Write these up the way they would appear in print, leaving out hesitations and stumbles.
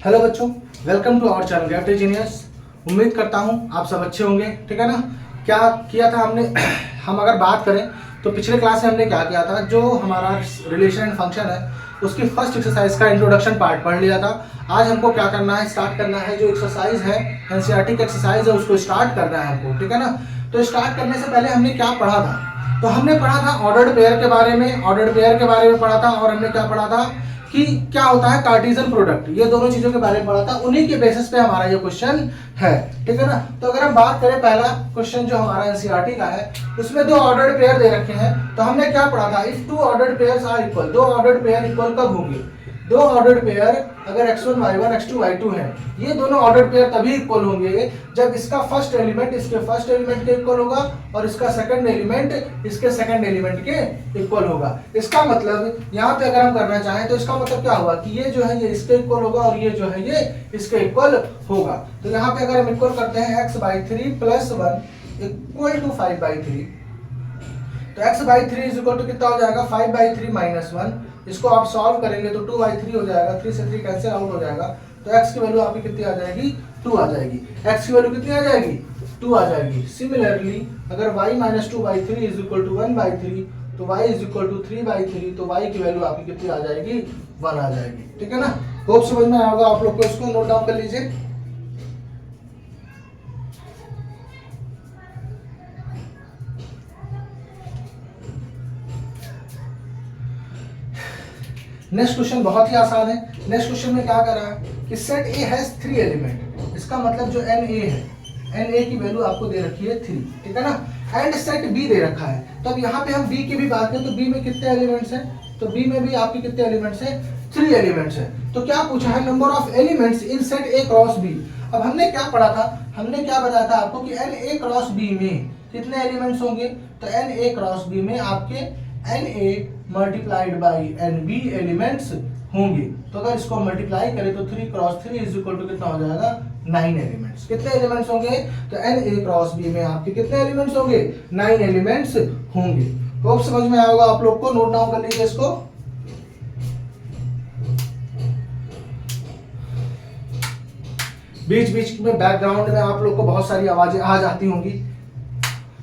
Hello बच्चों, welcome to our channel gap engineers. उम्मीद करता हूँ आप सब अच्छे होंगे। ठीक है ना। क्या किया था हमने हम अगर बात करें तो पिछले क्लास में हमने क्या किया था, जो हमारा रिलेशन एंड फंक्शन है उसकी फर्स्ट एक्सरसाइज का इंट्रोडक्शन पार्ट पढ़ लिया था। आज हमको क्या करना है, स्टार्ट करना है जो एक्सरसाइज है, एनसीईआरटी की एक्सरसाइज है, उसको स्टार्ट करना है हमको। ठीक है ना। तो स्टार्ट करने से पहले हमने क्या पढ़ा था, तो हमने पढ़ा था ऑर्डर्ड पेयर के बारे में, ऑर्डर्ड पेयर के बारे में पढ़ा था। और हमने क्या पढ़ा था कि क्या होता है कार्टेशियन प्रोडक्ट, ये दोनों चीजों के बारे में पढ़ा था। उन्हीं के बेसिस पे हमारा ये क्वेश्चन है। ठीक है ना। तो अगर हम बात करें पहला क्वेश्चन जो हमारा एनसीईआरटी का है, उसमें दो ऑर्डर्ड पेयर दे रखे हैं। तो हमने क्या पढ़ा था, if two ordered pairs are equal, दो ऑर्डर्ड पेयर इक्वल कब होंगे, दो ऑर्डर्ड पेयर अगर x1 y1 x2 y2 है, ये दोनों ऑर्डर्ड पेयर तभी इक्वल होंगे जब इसका फर्स्ट एलिमेंट इसके फर्स्ट एलिमेंट के इक्वल होगा और इसका सेकंड एलिमेंट इसके सेकंड एलिमेंट के इक्वल होगा। इसका मतलब यहाँ पे अगर हम करना चाहें तो इसका मतलब क्या हुआ कि ये जो है ये इसके इक्वल होगा और ये जो है ये इसके इक्वल होगा। तो यहाँ पे अगर हम इक्वल करते हैं x/3 + 1 = 5/3, तो x/3 इज इक्वल टू कितना हो जाएगा, 5/3 - 1। इसको आप सॉल्व करेंगे तो 2/3 हो जाएगा, 3 से 3 कैंसिल आउट हो जाएगा। तो x की वैल्यू आपकी कितनी आ जाएगी, 2 आ जाएगी। x की वैल्यू कितनी आ जाएगी, 2 आ जाएगी। सिमिलरली अगर y - 2/3 इज इक्वल टू 1/3, तो y इज इक्वल टू 3/3, तो y की वैल्यू आपकी कितनी आ जाएगी, 1 आ जाएगी। ठीक है ना। होप समझ में आएगा आप लोग को, इसको नोट डाउन कर लीजिए। नेक्स्ट क्वेश्चन बहुत ही आसान है। नेक्स्ट क्वेश्चन में क्या कर रहा है कि सेट ए हैज 3 एलिमेंट, इसका मतलब जो एन ए है, एन ए की वैल्यू आपको दे रखी है 3। ठीक है ना। एंड सेट बी दे रखा है। तो अब यहाँ पे हम बी की भी बात करें तो बी में कितने एलिमेंट्स हैं, तो बी में भी आपके कितने एलिमेंट्स हैं, 3 एलिमेंट्स हैं। तो क्या पूछा है, number of elements in set A cross B. अब हमने क्या पढ़ा था, हमने क्या बताया था आपको कि एन ए क्रॉस बी में कितने एलिमेंट्स होंगे, तो एन ए क्रॉस बी में आपके n A multiplied by n B elements होंगे। तो अगर इसको मल्टीप्लाई करें तो 3 क्रॉस 3 इज इक्वल टू कितना हो जाएगा, 9 एलिमेंट्स। कितने एलिमेंट्स होंगे, तो एन ए क्रॉस बी में आपके कितने एलिमेंट्स होंगे, 9 एलिमेंट्स होंगे। होप समझ में आएगा आप लोग को, नोट डाउन कर लीजिए इसको। बीच बीच में बैकग्राउंड में आप लोग को बहुत सारी आवाजें आ जाती होंगी,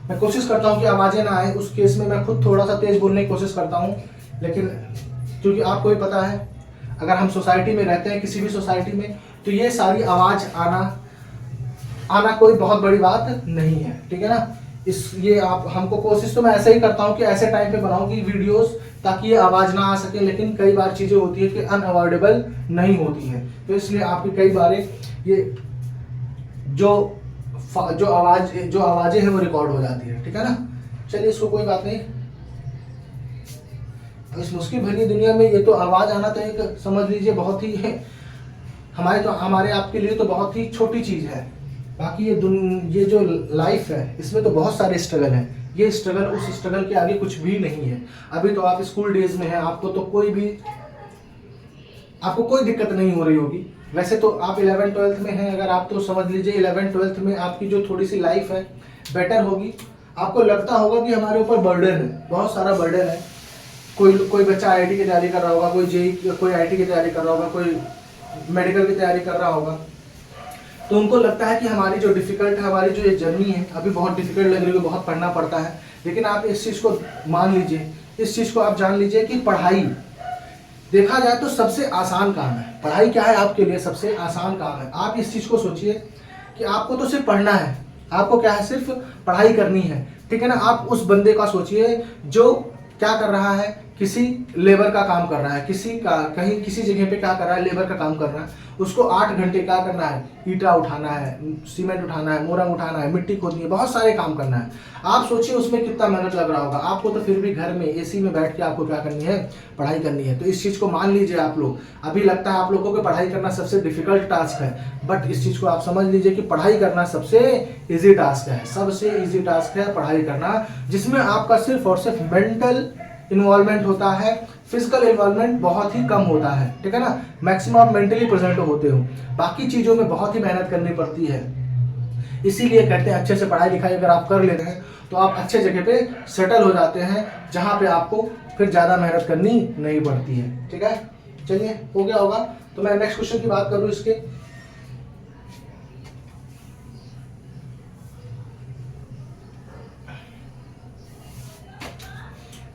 मैं कोशिश करता हूं कि आवाजें ना आए। उस केस में मैं खुद थोड़ा सा तेज बोलने की कोशिश करता हूं, लेकिन क्योंकि आपको भी पता है अगर हम सोसाइटी में रहते हैं, किसी भी सोसाइटी में, तो ये सारी आवाज आना कोई बहुत बड़ी बात नहीं है। ठीक है ना। ये आप हमको कोशिश तो मैं ऐसे ही करता हूं कि ऐसे टाइम पे बनाऊं कि वीडियोस, ताकि ये आवाज ना आ सके। लेकिन कई बार चीजें होती है कि अनअवॉइडेबल नहीं होती है, तो इसलिए आपकी कई बार ये जो आवाजें हैं वो रिकॉर्ड हो जाती है। ठीक है ना। चलिए इसको कोई बात नहीं, इस मुश्किल भरी दुनिया में ये तो आवाज आना तो एक समझ लीजिए बहुत ही हमारे आपके लिए तो बहुत ही छोटी चीज है। बाकी ये जो लाइफ है इसमें तो बहुत सारे स्ट्रगल हैं। ये स्ट्रगल उस स्ट्रगल के आगे कुछ भी नहीं है। अभी तो आप स्कूल डेज में हैं, आपको कोई दिक्कत नहीं हो रही होगी। वैसे तो आप 11th 12th में हैं, अगर आप तो समझ लीजिए 11th 12th में आपकी जो थोड़ी सी लाइफ है बेटर होगी। आपको लगता होगा कि हमारे ऊपर बर्डन है, बहुत सारा बर्डन है। कोई बच्चा आईआईटी की तैयारी कर रहा होगा, कोई आईटी की तैयारी कर रहा होगा, कोई मेडिकल की तैयारी कर रहा होगा। तो उनको लगता है कि हमारी जो डिफिकल्ट है, हमारी जो ये जर्नी है अभी बहुत डिफिकल्ट लग रही है, बहुत पढ़ना पड़ता है। लेकिन आप इस चीज़ को मान लीजिए, इस चीज़ को आप जान लीजिए कि पढ़ाई देखा जाए तो सबसे आसान काम है। पढ़ाई क्या है आपके लिए, सबसे आसान काम है। आप इस चीज़ को सोचिए कि आपको तो सिर्फ पढ़ना है, आपको क्या है, सिर्फ पढ़ाई करनी है। ठीक है ना। आप उस बंदे का सोचिए जो क्या कर रहा है, किसी लेबर का काम कर रहा है, कहीं किसी जगह पे क्या कर रहा है, लेबर का काम कर रहा है। उसको 8 घंटे क्या करना है, ईटा उठाना है, सीमेंट उठाना है, मोरंग उठाना है, मिट्टी खोदनी है, बहुत सारे काम करना है। आप सोचिए उसमें कितना मेहनत लग रहा होगा। आपको तो फिर भी घर में एसी में बैठ के आपको क्या करनी है, पढ़ाई करनी है। तो इस चीज़ को मान लीजिए आप लोग। अभी लगता है आप लोगों को पढ़ाई करना सबसे डिफिकल्ट टास्क है, बट इस चीज़ को आप समझ लीजिए कि पढ़ाई करना सबसे ईजी टास्क है। सबसे ईजी टास्क है पढ़ाई करना, जिसमें आपका सिर्फ और सिर्फ मेंटल इन्वॉल्वमेंट होता है, फिजिकल इन्वॉल्वमेंट बहुत ही कम होता है। ठीक है ना। मैक्सिमम आप मेंटली प्रेजेंट होते हो, बाकी चीज़ों में बहुत ही मेहनत करनी पड़ती है। इसीलिए कहते हैं अच्छे से पढ़ाई लिखाई अगर आप कर लेते हैं तो आप अच्छे जगह पे सेटल हो जाते हैं, जहाँ पे आपको फिर ज़्यादा मेहनत करनी नहीं पड़ती है। ठीक है। चलिए हो गया होगा। तो मैं नेक्स्ट क्वेश्चन की बात करूं इसके,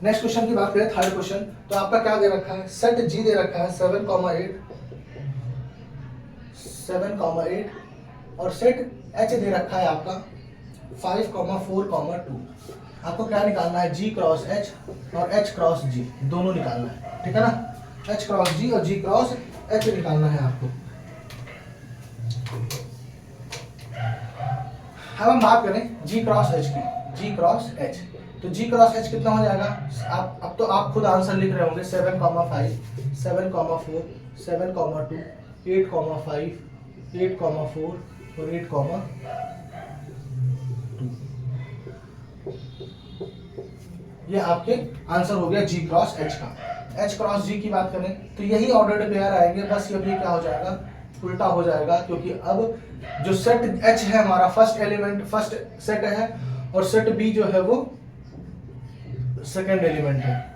नेक्स्ट क्वेश्चन की बात करें, थर्ड क्वेश्चन। तो आपका क्या दे रखा है, सेट जी दे रखा है 7,8 और सेट एच दे रखा है आपका 5,4,2। आपको क्या निकालना है, जी क्रॉस एच और एच क्रॉस जी दोनों निकालना है, ठीक है ना। एच क्रॉस जी और जी क्रॉस एच निकालना है आपको। अब हम बात करें जी क्रॉस एच की, जी क्रॉस एच, तो जी क्रॉस एच कितना हो जाएगा, आप अब तो आप खुद आंसर लिख रहे होंगे, 7,5 7,4 7,2 8,5 8,4 और 8,2। ये आपके आंसर हो गया जी क्रॉस एच का। एच क्रॉस जी की बात करें तो यही ऑर्डर्ड पेयर आएंगे, बस ये भी क्या हो जाएगा, उल्टा हो जाएगा, क्योंकि अब जो सेट एच है हमारा फर्स्ट एलिमेंट, फर्स्ट सेट है, और सेट बी जो है वो सेकेंड एलिमेंट है।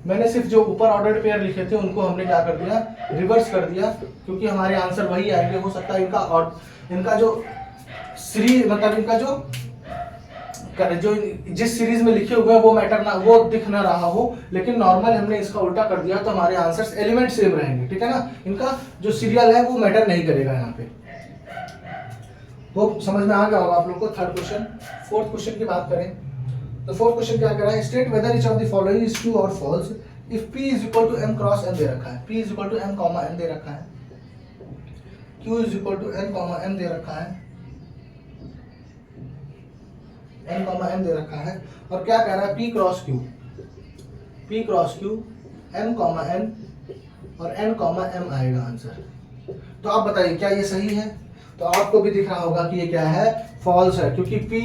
मैंने सिर्फ जो ऊपर ऑर्डर्ड पेयर लिखे थे उनको हमने क्या कर दिया, रिवर्स कर दिया, क्योंकि हमारे आंसर वही आएंगे। हो सकता है इनका जो सीरीज, मतलब इनका जो जिस सीरीज में लिखे हुए हैं वो मैटर ना, वो दिख ना रहा हो, लेकिन नॉर्मल हमने इसका उल्टा कर दिया तो हमारे आंसर्स एलिमेंट सेम रहेंगे, ठीक है ना। इनका जो सीरियल है वो मैटर नहीं करेगा यहाँ पे। वो समझ में आ गया होगा आप लोग को। थर्ड क्वेश्चन, फोर्थ क्वेश्चन की बात करें तो फोर्थ क्वेश्चन क्या कह रहा है, state whether each of the following is true और false if p is equal to m cross n दे रखा है, p is equal to m comma n दे रखा है, q is equal to n comma m दे रखा है, n कॉमा m दे रखा है, और क्या कह रहा है, p cross q m comma n और n कॉमा m आएगा आंसर। तो आप बताइए क्या ये सही है, तो आपको भी दिख रहा होगा कि ये क्या है, फॉल्स है, क्योंकि p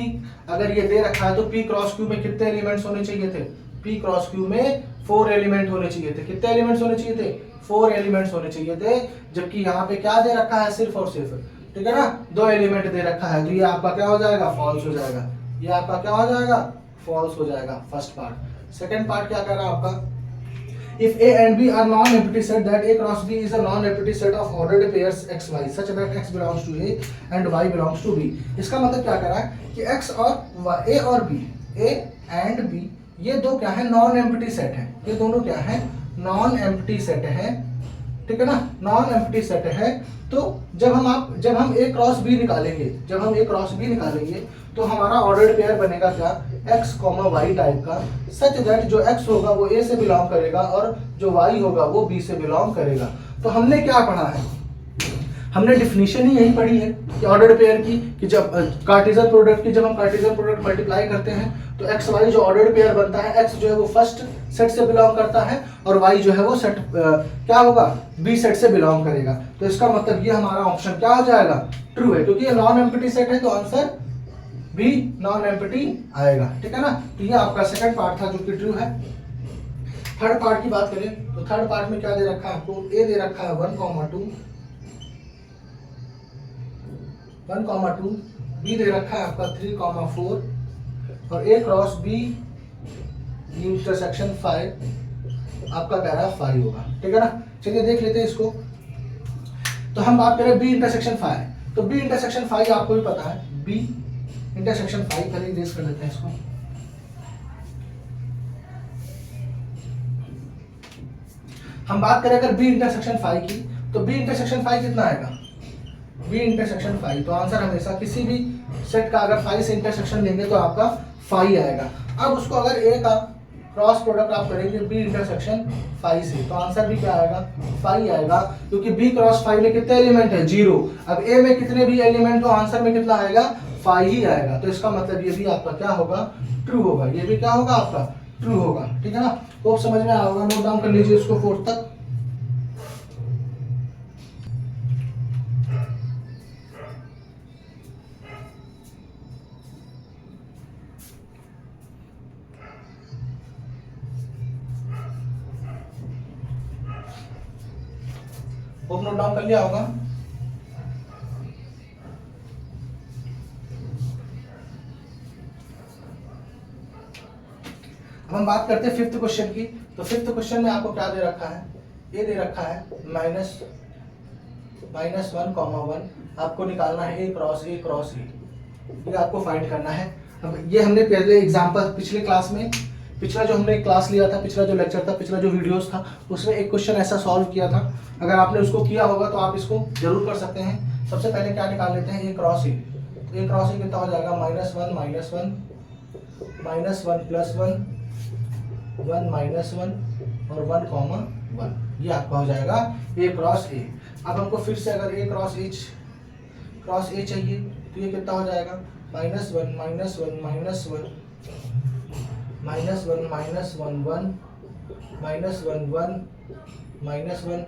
अगर ये दे रखा है तो p क्रॉस q में कितने एलिमेंट्स होने चाहिए थे, p क्रॉस q में 4 एलिमेंट होने चाहिए थे। कितने एलिमेंट्स होने चाहिए थे, 4 एलिमेंट्स होने चाहिए थे, जबकि यहाँ पे क्या दे रखा है, सिर्फ और सिर्फ, ठीक है ना, 2 एलिमेंट दे रखा है, तो ये आपका क्या हो जाएगा, फॉल्स हो जाएगा। ये आपका क्या हो जाएगा, फॉल्स हो जाएगा फर्स्ट पार्ट। सेकंड पार्ट क्या कह रहा है आपका, if a and b are non-empty set, that a cross b is a non-empty set of ordered pairs x y such that x belongs to a and y belongs to b। इसका मतलब क्या कह रहा है कि x और y, a और b, a and b ये दो क्या है, नॉन एम्प्टी सेट है, ये दोनों क्या है, नॉन एम्प्टी सेट है, ठीक है ना, नॉन एम्प्टी सेट है। तो जब हम a क्रॉस b निकालेंगे, जब हम a क्रॉस b निकालेंगे तो हमारा ऑर्डर्ड पेयर बनेगा क्या, x, y टाइप का, सच दैट जो x होगा वो a से बिलोंग करेगा और जो y होगा वो b से बिलोंग करेगा। तो हमने क्या पढ़ा है, हमने डिफिनीशन ही यही पढ़ी है कि ऑर्डर्ड पेयर की, कि जब कार्टेशियन प्रोडक्ट की, जब हम कार्टेशियन प्रोडक्ट मल्टीप्लाई करते हैं तो x y जो ऑर्डर्ड पेयर बनता है, x जो है वो फर्स्ट सेट से बिलोंग करता है और y जो है वो सेट क्या होगा, b सेट से बिलोंग करेगा। तो इसका मतलब ये हमारा ऑप्शन क्या हो जाएगा, ट्रू है, क्योंकि ये नॉन एम्प्टी सेट है, तो आंसर भी नॉन एम्प्टी आएगा, ठीक है ना। तो ये आपका सेकंड पार्ट था जो कि ट्रू है। थर्ड पार्ट की बात करें तो थर्ड पार्ट में क्या दे रखा है आपको, a दे रखा है 1,2 b दे रखा है आपका 3,4 और a क्रॉस b इंटरसेक्शन 5 आपका कह रहा है 5 होगा, ठीक है ना। चलिए देख लेते हैं इसको। तो हम बात करें b इंटरसेक्शन 5, तो b इंटरसेक्शन 5 आपको भी पता है, b इंटरसेक्शन 5 पहले इरेज कर लेते हैं इसको। हम बात करें अगर b इंटरसेक्शन 5 की, तो b इंटरसेक्शन 5 कितना आएगा, b इंटरसेक्शन 5, तो आंसर हमेशा किसी भी सेट का अगर 5 से इंटरसेक्शन लेंगे तो आपका 5 आएगा। अब उसको अगर a का क्रॉस प्रोडक्ट आप करेंगे b इंटरसेक्शन 5 से, तो आंसर भी क्या आएगा, 5 आएगा, क्योंकि b क्रॉस 5 में कितने एलिमेंट है, 0। अब a में कितने भी एलिमेंट हो आंसर में कितना आएगा, 5 ही आएगा। तो इसका मतलब ये भी आपका क्या होगा, ट्रू होगा, ये भी क्या होगा आपका, ट्रू होगा, ठीक है ना। तो समझ में आया होगा, नोट डाउन कर लीजिए इसको फोर्थ तक। नोट डाउन कर लिया होगा। अब हम बात करते हैं फिफ्थ क्वेश्चन की। तो फिफ्थ क्वेश्चन में आपको क्या दे रखा है, ये दे रखा है -1, आपको निकालना है A क्रॉस A, ये आपको फाइंड करना है। अब ये हमने पहले एग्जांपल पिछले क्लास में, पिछला जो हमने क्लास लिया था, पिछला जो लेक्चर था, पिछला जो वीडियोस था, उसमें एक क्वेश्चन ऐसा सॉल्व किया था। अगर आपने उसको किया होगा तो आप इसको जरूर कर सकते हैं। सबसे पहले क्या निकाल लेते हैं, A क्रॉस A। तो A क्रॉस A कितना हो जाएगा, -1 -1 -1 +1 1 -1 और 1, ये आपका हो जाएगा A क्रॉस A। अब हमको फिर से अगर A क्रॉस A चाहिए तो ये कितना हो जाएगा, -1 -1 -1 -1 -1 -1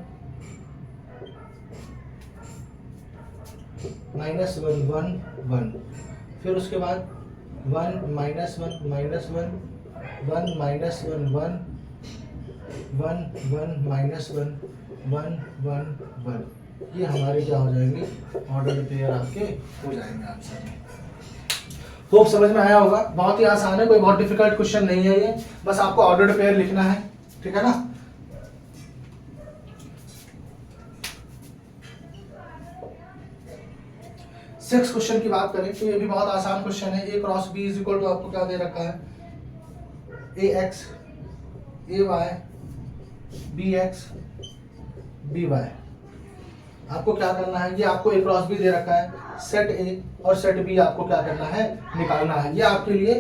-1 -1, फिर उसके बाद 1 -1 -1 1 -1 1 -1 1 1, ये हमारे क्या हो जाएंगे, ऑर्डर पेयर आपके हो जाएंगे आंसर में। होप समझ में आया होगा। बहुत ही आसान है, कोई बहुत डिफिकल्ट क्वेश्चन नहीं है ये, बस आपको ऑर्डर्ड पेयर लिखना है, ठीक है ना। सिक्स क्वेश्चन की बात करें तो ये भी बहुत आसान क्वेश्चन है। A cross B is equal to आपको क्या दे रखा है, AX AY BX BY। आपको क्या करना है, ये आपको A क्रॉस B दे रखा है, सेट A और सेट B आपको क्या करना है, निकालना है। ये आपके लिए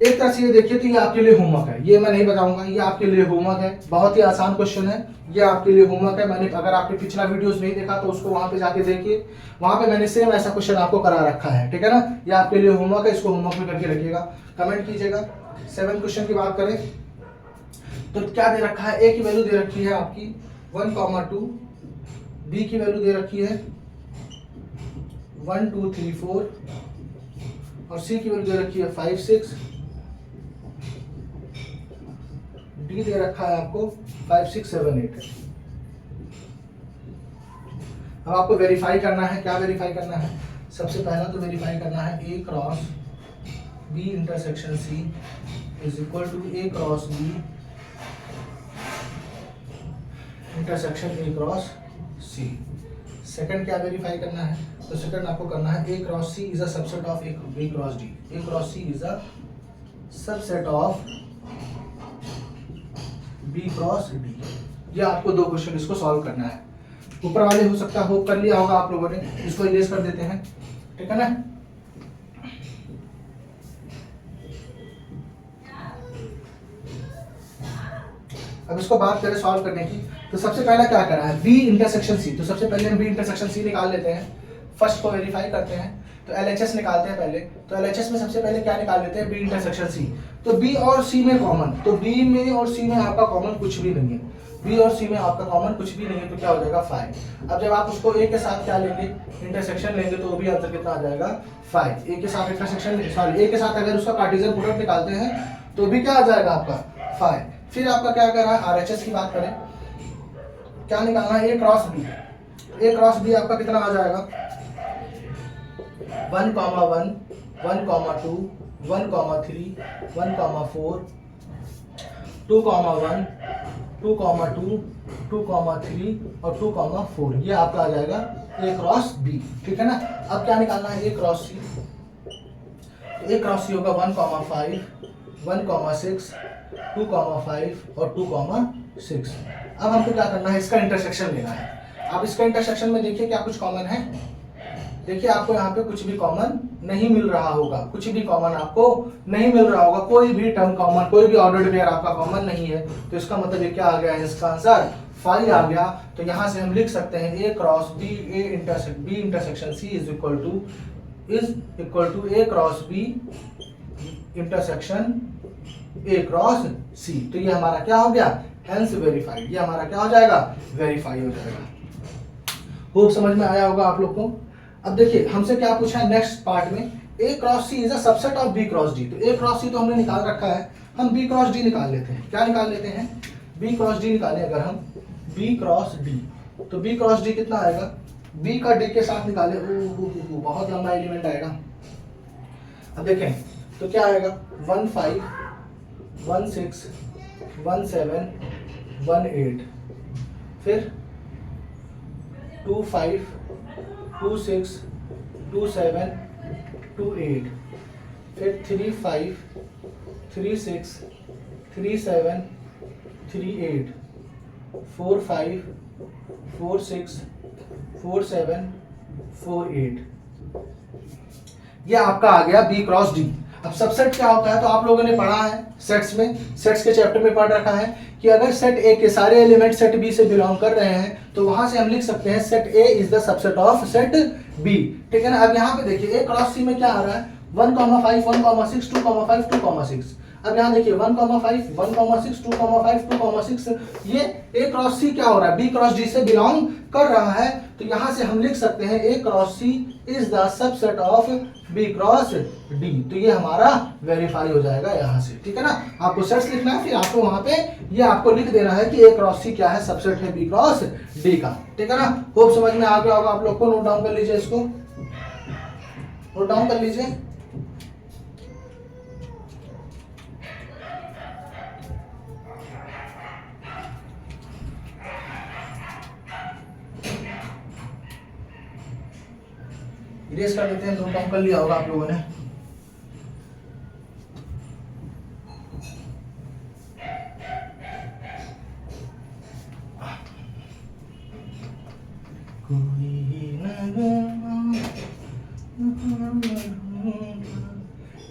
एक तरह से ये देखिए तो ये आपके लिए होमवर्क है, ये मैं नहीं बताऊंगा, ये आपके लिए होमवर्क है। बहुत ही आसान क्वेश्चन है, ये आपके लिए होमवर्क है। मैंने अगर आपने पिछला वीडियोस नहीं देखा तो उसको वहां पे जाके देखिए, वहां पे मैंने सेम ऐसा क्वेश्चन आपको करा रखा है, ठीक है ना। ये आपके लिए होमवर्क है, इसको होमवर्क में करके रखिएगा, कमेंट कीजिएगा। 7 क्वेश्चन की बात करें तो क्या दे रखा है, A की वैल्यू दे रखी है आपकी 1,2, B की वैल्यू दे रखी है 1 2 3 4 और C की वैल्यू दे रखी है 5 6, D दे रखा है आपको 5 6 7 8। अब आपको वेरीफाई करना है, क्या वेरीफाई करना है, सबसे पहला तो वेरीफाई करना है A cross B intersection C is equal to A cross B intersection A cross C। Second क्या वेरीफाई करना है, तो सेकंड आपको करना है A cross C is a subset of B cross D। A cross C is a subset of B cross D। ये आपको दो क्वेश्चन इसको सॉल्व करना है। ऊपर वाले हो सकता है होप कर लिया होगा आप लोगों ने, इसको इरेज कर देते हैं, ठीक है ना। अब इसको बात करें सॉल्व करने की, तो सबसे पहला क्या करा है, B इंटरसेक्शन C। तो सबसे पहले हम B इंटरसेक्शन C निकाल लेते हैं, फर्स्ट को वेरीफाई करते हैं। तो LHS निकालते हैं पहले, तो LHS में सबसे पहले क्या निकाल लेते हैं, B इंटरसेक्शन C। तो B और C में कॉमन, तो B में और C में आपका कॉमन कुछ भी नहीं है, B और C में आपका कॉमन कुछ भी नहीं है, तो क्या हो जाएगा 5। अब जब आप उसको A के साथ क्या लेंगे, इंटरसेक्शन लेंगे, तो वो भी आंसर कितना आ जाएगा 5। A के साथ इंटरसेक्शन, सॉरी A के साथ अगर उसका कार्टेशियन प्रोडक्ट निकालते हैं तो भी क्या आ जाएगा आपका 5। फिर आपका क्या कर रहा है, RHS की बात करें, क्या निकालना है, A cross B। A cross B आपका कितना आ जाएगा 1, 1, 1, 2, 1, 3, 1, 4, 2, 1, 2, 2, 2, 3 और 2, 4। ये आपका आ जाएगा A क्रॉस B, ठीक है ना। अब क्या निकालना है, A क्रॉस C। तो A क्रॉस C होगा 1, 5, 1, 6, 2, 5 और 2, 6। अब हमको क्या करना है, इसका इंटरसेक्शन लेना है। आप इसका इंटरसेक्शन में देखिए क्या कुछ कॉमन है, देखिए आपको यहाँ पे कुछ भी कॉमन नहीं मिल रहा होगा, कुछ भी कॉमन आपको नहीं मिल रहा होगा, कोई भी टर्म कॉमन, कोई भी ऑर्डर्ड पेयर आपका कॉमन नहीं है। तो इसका मतलब ये क्या आ गया है, इसका आंसर 5 आ गया। तो यहाँ से हम लिख सकते हैं A cross B intersection C is equal to A cross B intersection A cross C। तो ये हमारा क्या हो गया, हेंस वेरीफाइड। ये हमारा क्या हो जाएगा, वेरीफाई हो जाएगा। होप समझ में आया होगा आप लोग को। अब देखिए हमसे क्या पूछा है नेक्स्ट पार्ट में, A cross C is a subset of B cross D। तो A क्रॉस C तो हमने निकाल रखा है, हम B क्रॉस D निकाल लेते हैं। क्या निकाल लेते हैं, B क्रॉस D निकालें अगर हम, B क्रॉस D, तो B क्रॉस D कितना आएगा, B का D के साथ निकाले, बहुत लंबा एलिमेंट आएगा। अब देखें तो क्या आएगा 1 5 1 6 1 7 1 8, फिर 2 5 2 6 2 7 2 8, फिर 3 5 3 6 3 7 3 8, 4 5 4 6 4 7 4 8। ये आपका आ गया बी क्रॉस डी। अब सबसेट क्या होता है तो आप लोगों ने पढ़ा है सेट्स में, सेट्स के चैप्टर में पढ़ रखा है कि अगर सेट ए के सारे एलिमेंट सेट बी से बिलोंग कर रहे हैं तो वहां से हम लिख सकते हैं set A is the subset of set B. ठीक है ना। अब यहाँ पे देखिए ए क्रॉस सी में क्या आ रहा है 1, 5 1, 6 2, 5 2, 6। अब यहाँ देखिए 1, 5 1, 6 2, 5 2, 6, ये ए क्रॉस सी क्या हो रहा है बी क्रॉस डी से बिलोंग कर रहा है। तो यहाँ से हम लिख सकते हैं A cross C is the subset of B cross D. तो ये हमारा वेरीफाई हो जाएगा यहाँ से। ठीक है ना। आपको सेट्स लिखना है, फिर आपको वहां पे ये आपको लिख देना है कि ए क्रॉस सी क्या है, सबसेट है बी क्रॉस डी का। ठीक है ना। होप समझ में आ गया होगा आप लोग को। नोट डाउन कर लीजिए, इसको नोट डाउन कर लीजिए। इरेज कर देते हैं, नोट डाउन कर लिया होगा आप लोगों ने।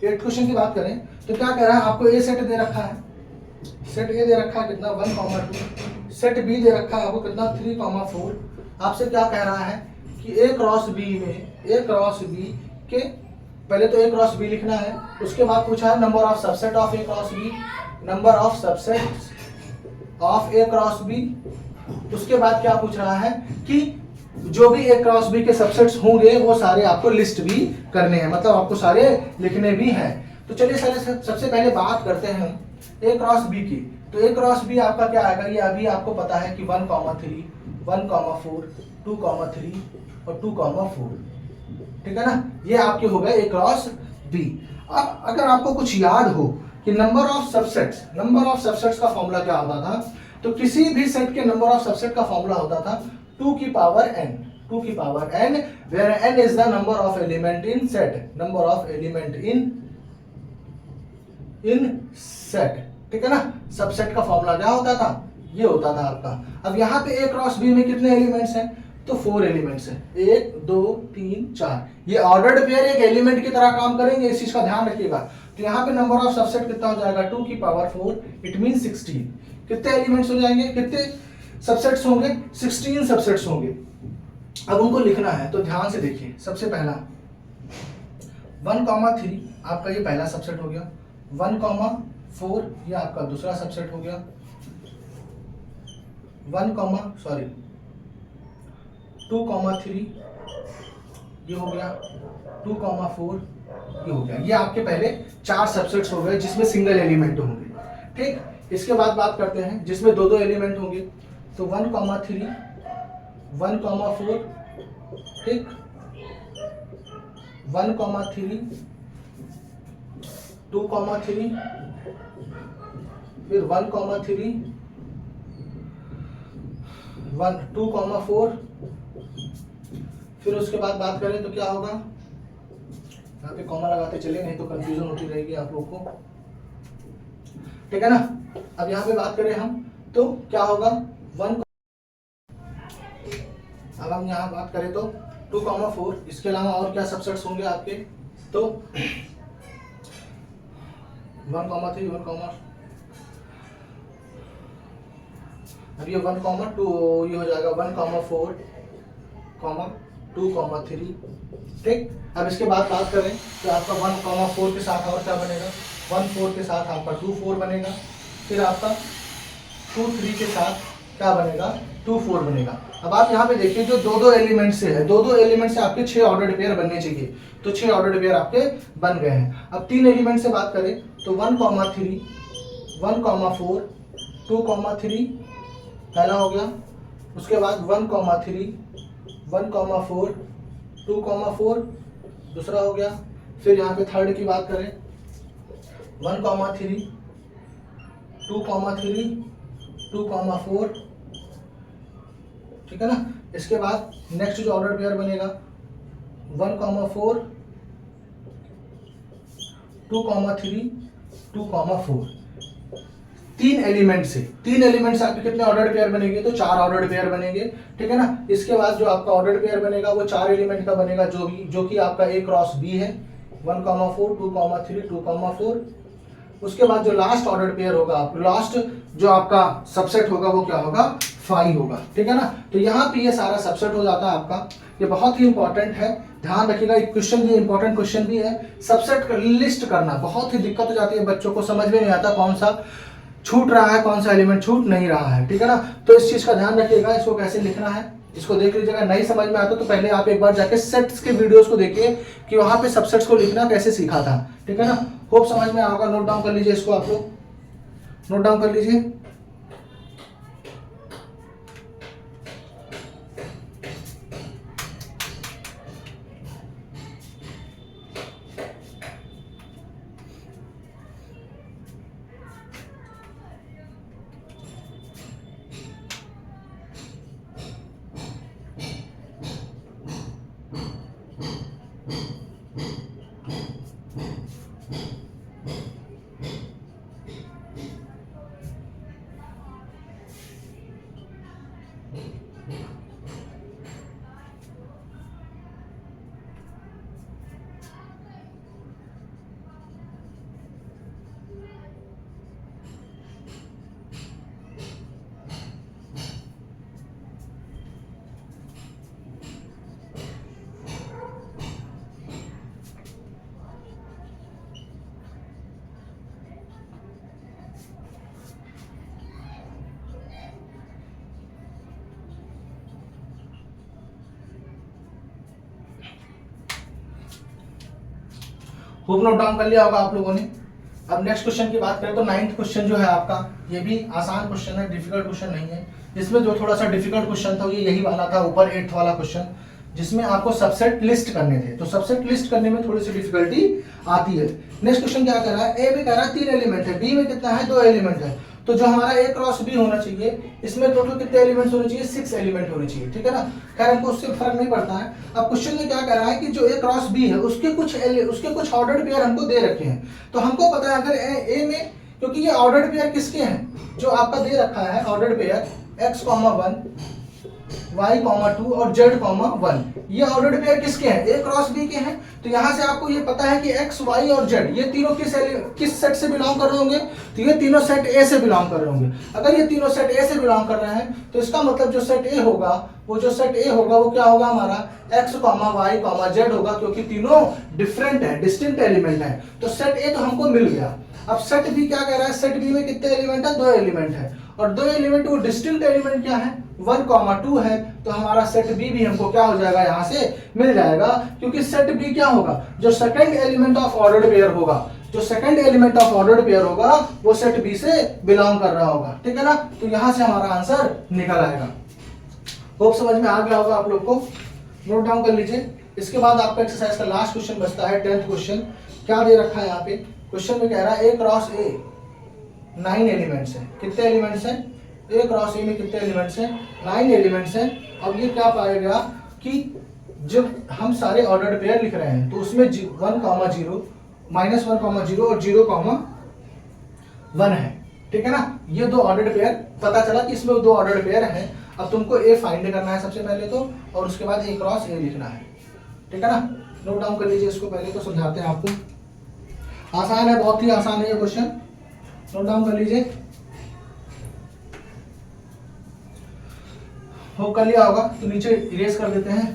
एट क्वेश्चन की बात करें तो क्या कह रहा है आपको ए सेट दे रखा है, सेट ए दे रखा है कितना 1, 2, सेट बी दे रखा है आपको कितना 3, 4। आपसे क्या कह रहा है कि ए क्रॉस बी में ए क्रॉस बी के पहले तो ए क्रॉस बी लिखना है, उसके बाद पूछा है number of subset of A cross B, number of subset of A cross B. उसके बाद क्या पूछ रहा है कि जो भी ए क्रॉस बी के सबसेट्स होंगे वो सारे आपको लिस्ट भी करने हैं, मतलब आपको सारे लिखने भी हैं। तो चलिए सबसे पहले बात करते हैं ए क्रॉस बी की। तो ए क्रॉस बी आपका क्या आएगा, ये अभी आपको पता है कि 1, 3 1, 4 2, 3 और 2, 4। ठीक है ना। ये आपके हो गए ए क्रॉस बी। अब अगर आपको कुछ याद हो कि नंबर ऑफ सबसेट्स का फॉर्मूला क्या होता था, तो किसी भी सेट के नंबर ऑफ सबसेट का फॉर्मूला होता था 2 की पावर n, 2 की power n, where n is the number of element in set, number of element in set। ठीक है ना। सबसेट का फॉर्मूला क्या होता था, ये होता था आपका। अब यहाँ पे ए क्रॉस बी में कितने एलिमेंट्स हैं, तो 4 एलिमेंट्स हैं, 1 2 3 4। ये ऑर्डर्ड पेयर एक एलिमेंट की तरह काम करेंगे, इस चीज का ध्यान रखिएगा। तो यहाँ पे नंबर ऑफ सबसेट कितना हो जाएगा 2 की पावर 4, इट मीन 16। कितने एलिमेंट्स हो जाएंगे, कितने सबसेट्स होंगे, 16 सबसेट्स होंगे। अब उनको लिखना है तो ध्यान से देखिए। सबसे पहला 1, 3 आपका ये पहला सबसेट हो गया, 1, 4 ये आपका दूसरा सबसेट हो गया, 2, 3 ये हो गया, 2, 4 ये हो गया। ये आपके पहले 4 सबसेट्स हो गए जिसमें सिंगल एलिमेंट होंगे। ठीक। इसके बाद बात करते हैं जिसमें 2 एलिमेंट होंगे। तो 1, 3 1, 4। ठीक। 1, 3 2, 3 फिर 1, 3 2, 4। फिर उसके बाद बात करें तो क्या होगा, यहाँ पे कॉमा लगाते चले, नहीं तो कंफ्यूजन होती रहेगी आप लोग को। ठीक है ना। अब यहाँ पे बात करें हम तो क्या होगा 1। अब हम यहाँ बात करें तो 2, 4। इसके अलावा और क्या सबसेट्स होंगे आपके, तो 1, 3 1, अब ये 1, 2 ये हो जाएगा 1, 4 2, 3। ठीक। अब इसके बाद बात करें तो आपका 1, 4 के साथ और क्या बनेगा, 1, 4 के साथ आपका 2, 4 बनेगा। फिर आपका 2, 3 के साथ क्या बनेगा, 2, 4 बनेगा। अब आप यहाँ पे देखिए जो 2 एलिमेंट से है, 2 एलिमेंट से आपके 6 ऑर्डर्ड पेयर बनने चाहिए, तो 6 ऑर्डर्ड पेयर आपके बन गए हैं। अब 3 एलिमेंट से बात करें तो 1, 3 1, 4 2, 3 पहला हो गया। उसके बाद 1, 3 1, 4 2, 4 दूसरा हो गया। फिर यहाँ पे थर्ड की बात करें 1, 3 2, 3 2, 4। ठीक है ना। इसके बाद नेक्स्ट जो ऑर्डर पेयर बनेगा 1,4 2,3 2,4, तीन एलिमेंट से आपके कितने ऑर्डर पेयर बनेंगे, तो 4 ऑर्डर पेयर बनेंगे, ठीक है ना। इसके बाद जो आपका ऑर्डर पेयर बनेगा वो 4 एलिमेंट का बनेगा, जो कि आपका A क्रॉस B है, 1,4 2,3 2,4। उसके बाद जो लास्ट ऑर्डर पेयर होगा, लास्ट जो आपका सबसेट होगा वो क्या होगा, 5 होगा, ठीक है ना। तो यहाँ पे ये सारा सबसेट हो जाता है आपका। ये बहुत ही इंपॉर्टेंट है, ध्यान रखिएगा। एक क्वेश्चन भी इंपॉर्टेंट क्वेश्चन भी है, सबसेट लिस्ट करना बहुत ही दिक्कत हो जाती है, बच्चों को समझ में नहीं आता कौन सा छूट रहा है, कौन सा एलिमेंट छूट नहीं रहा है, ठीक है ना। तो इस चीज का ध्यान रखिएगा, इसको कैसे लिखना है इसको देख लीजिएगा। नहीं समझ में आता तो पहले आप एक बार जाके सेट्स के वीडियोस को देखिए कि वहां पे सबसेट्स को लिखना कैसे सीखा था, ठीक है ना। होप समझ में आएगा, नोट डाउन कर लीजिए, इसको आप लोग नोट डाउन कर लीजिए। होप नोट डाउन कर लिया होगा आप लोगों ने। अब नेक्स्ट क्वेश्चन की बात करें तो 9th क्वेश्चन जो है आपका, ये भी आसान क्वेश्चन है, डिफिकल्ट क्वेश्चन नहीं है। इसमें जो थोड़ा सा डिफिकल्ट क्वेश्चन था ये यही वाला था, ऊपर 8th वाला क्वेश्चन, जिसमें आपको सबसेट लिस्ट करने थे। तो सबसेट लिस्ट करने में थोड़ी सी डिफिकल्टी आती है। नेक्स्ट क्वेश्चन क्या कर रहा है, ए में कह रहा है 3 एलिमेंट है, बी में कितना है, 2 एलिमेंट है। तो जो हमारा ए क्रॉस बी होना चाहिए, इसमें टोटल कितने एलिमेंट्स होने चाहिए, 6 एलिमेंट होने चाहिए, ठीक है ना। खैर हमको उससे फर्क नहीं पड़ता है। अब क्वेश्चन में क्या कर रहा है कि जो ए क्रॉस बी है उसके कुछ ऑर्डर्ड पेयर हमको दे रखे हैं। तो हमको पता है अगर ए में, क्योंकि ये ऑर्डर्ड पेयर किसके हैं, जो आपका दे रखा है ऑर्डर्ड पेयर x, 1 y, 2 और z, 1, ये ऑर्डर्ड पेयर किसके हैं, ए क्रॉस बी के हैं। तो यहाँ से आपको ये पता है कि x, y और z ये तीनों किस सेट से बिलोंग कर रहे होंगे, तो ये तीनों सेट ए से बिलोंग कर रहे होंगे। अगर ये तीनों सेट ए से बिलोंग कर रहे हैं तो इसका मतलब जो सेट ए होगा, वो जो सेट ए होगा वो क्या होगा हमारा x, y, z होगा, क्योंकि तीनों डिफरेंट है, डिस्टिंक्ट एलिमेंट है। तो सेट ए तो हमको मिल गया। अब सेट बी क्या कह रहा है, सेट बी में कितने एलिमेंट है, 2 एलिमेंट है, और 2 एलिमेंट वो डिस्टिंक्ट एलिमेंट क्या है, 1, 2 है। तो हमारा सेट बी भी हमको क्या हो जाएगा, यहाँ से मिल जाएगा, क्योंकि सेट बी क्या होगा, जो second element of ordered pair होगा, जो second element of ordered pair होगा वो सेट बी से बिलोंग कर रहा होगा, ठीक है ना। तो यहाँ से हमारा आंसर निकल आएगा। होप समझ में आ गया होगा आप लोग को, नोट डाउन कर लीजिए। इसके बाद आपका एक्सरसाइज का लास्ट क्वेश्चन बचता है 10th क्वेश्चन। क्या दे रखा है यहाँ पे, क्वेश्चन में कह रहा है ए क्रॉस ए 9 एलिमेंट्स है। कितने एलिमेंट्स हैं, ए क्रॉस ए में कितने एलिमेंट्स हैं, 9 एलिमेंट्स हैं। अब ये क्या पाएगा कि जब हम सारे ऑर्डर्ड पेयर लिख रहे हैं तो उसमें 1, 0 -1, 0 और 0, 1 है, ठीक है ना। ये 2 ऑर्डर्ड पेयर पता चला कि इसमें 2 ऑर्डर्ड पेयर है। अब तुमको ए फाइंड करना है सबसे पहले तो, और उसके बाद ए क्रॉस ए लिखना है, ठीक है ना। नोट डाउन कर लीजिए इसको, पहले तो समझाते हैं आपको। आसान है, बहुत ही आसान है ये क्वेश्चन, नोट डाउन कर लीजिए। हो कर लिया होगा तो नीचे इरेज कर देते हैं,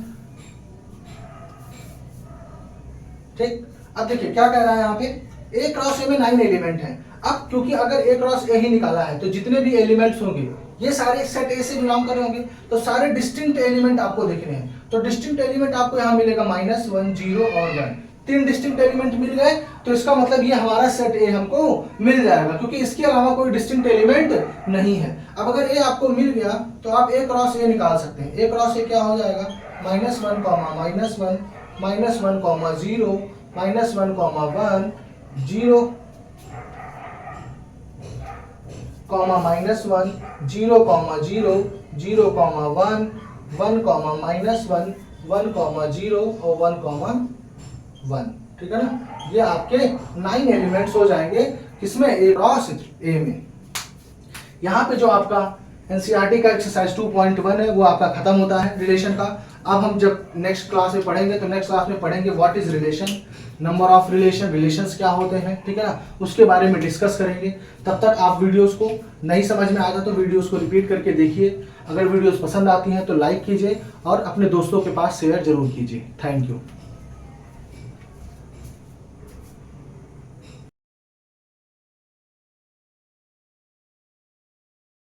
ठीक। अब देखिए क्या कह रहा है यहाँ पे, ए क्रॉस ए में 9 एलिमेंट है। अब क्योंकि अगर ए क्रॉस ए ही निकाला है तो जितने भी एलिमेंट्स होंगे ये सारे सेट ए से बिलोंग कर रहे होंगे, तो सारे डिस्टिंक्ट एलिमेंट आपको देखने हैं। तो डिस्टिंक्ट एलिमेंट आपको यहाँ मिलेगा -1, 0 और 1, 3 डिस्टिंक्ट एलिमेंट मिल गए। तो इसका मतलब ये हमारा सेट ए हमको मिल जाएगा, क्योंकि इसके अलावा कोई डिस्टिंक्ट एलिमेंट नहीं है। अब अगर ए आपको मिल गया तो आप ए क्रॉस ए निकाल सकते हैं। ए क्रॉस ए क्या हो जाएगा, -1, -1, -1, -1, -1, -1, 0, -1, 1, 0, -1, 0, 0, 0, 1, 1 कॉमा -1 1 कॉमा 0 और 1 कॉमा 1, ठीक है ना। ये आपके 9 एलिमेंट्स हो जाएंगे किसमें, ए क्रॉस ए में। यहाँ पे जो आपका एनसीईआरटी का एक्सरसाइज 2.1 है वो आपका खत्म होता है रिलेशन का। अब हम जब नेक्स्ट क्लास में पढ़ेंगे तो नेक्स्ट क्लास में पढ़ेंगे what is relation, number of relation, relations क्या होते हैं, ठीक है ना, उसके बारे में डिस्कस करेंगे। तब तक आप वीडियोस को नहीं समझ में आया तो वीडियोस को रिपीट करके देखिए। अगर वीडियोस पसंद आती हैं तो लाइक कीजिए और अपने दोस्तों के पास शेयर जरूर कीजिए। Thank you.